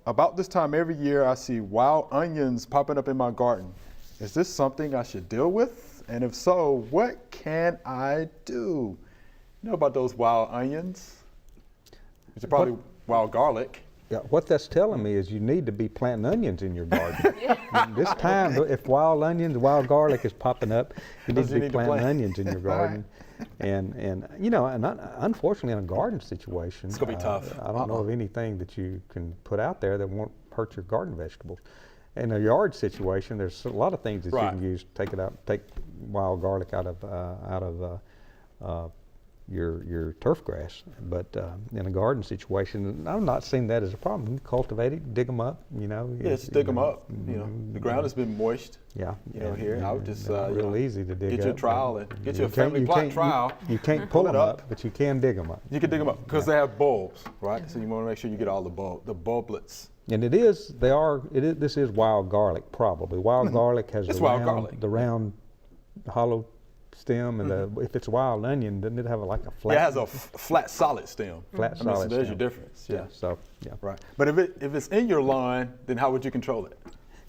about this time every year I see wild onions popping up in my garden. Is this something I should deal with? And if so, what can I do? You know about those wild onions? It's probably wild garlic. Yeah, what that's telling me is you need to be planting onions in your garden. This time, if wild onions, wild garlic is popping up, you need to be planting onions in your garden. And you know, and unfortunately in a garden situation, it's gonna be tough. I don't know of anything that you can put out there that won't hurt your garden vegetables. In a yard situation, there's a lot of things that you can use. Take wild garlic out of your turf grass, but in a garden situation, I'm not seeing that as a problem. You can cultivate it, dig them up, you know. Yeah, just dig them up. You know, the ground has been moist. Yeah. You know, here I would just real easy to dig up. Get your trowel and get your family plot trowel. You can't pull them up, but you can dig them up. You can dig them up because they have bulbs, right? So you want to make sure you get all the bulblets. And this is wild garlic, probably. Wild garlic has the round, hollow stem, and if it's a wild onion, doesn't it have like a flat? Yeah, it has a flat, solid stem. Flat, solid stem. There's your difference. Yeah. So, yeah. Right. But if it's in your lawn, then how would you control it?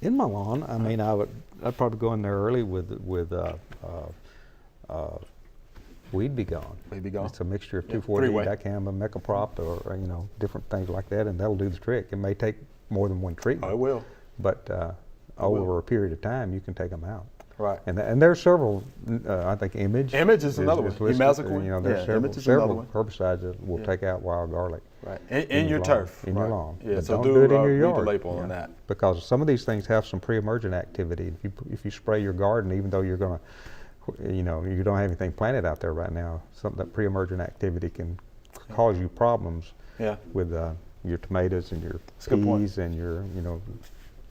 In my lawn, I mean, I'd probably go in there early with Weed Be Gone. Weed Be Gone. It's a mixture of 2,4-D, dicamba, mecoprop, or you know, different things like that, and that'll do the trick. It may take more than one treatment. Oh, it will. But over a period of time, you can take them out. Right. And there's several. I think Image is another one. Imazaquin. You know, there's several herbicides that will take out wild garlic. Right. In your turf. In your lawn. Yeah. But So don't do it in your read yard. the label on that. Because some of these things have some pre-emergent activity. If you spray your garden, even though you're going to, you know, you don't have anything planted out there right now, some that pre-emergent activity can cause you problems. Yeah. With your tomatoes and your peas and your, you know,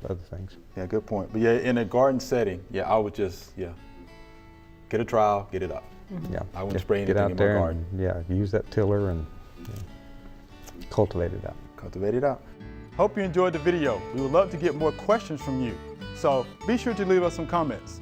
other things. Yeah, good point. But yeah, in a garden setting, yeah, I would just get a trowel, get it up. Yeah, I wouldn't spray anything get out in there my garden. And, use that tiller and cultivate it out. Cultivate it out. Hope you enjoyed the video. We would love to get more questions from you. So be sure to leave us some comments.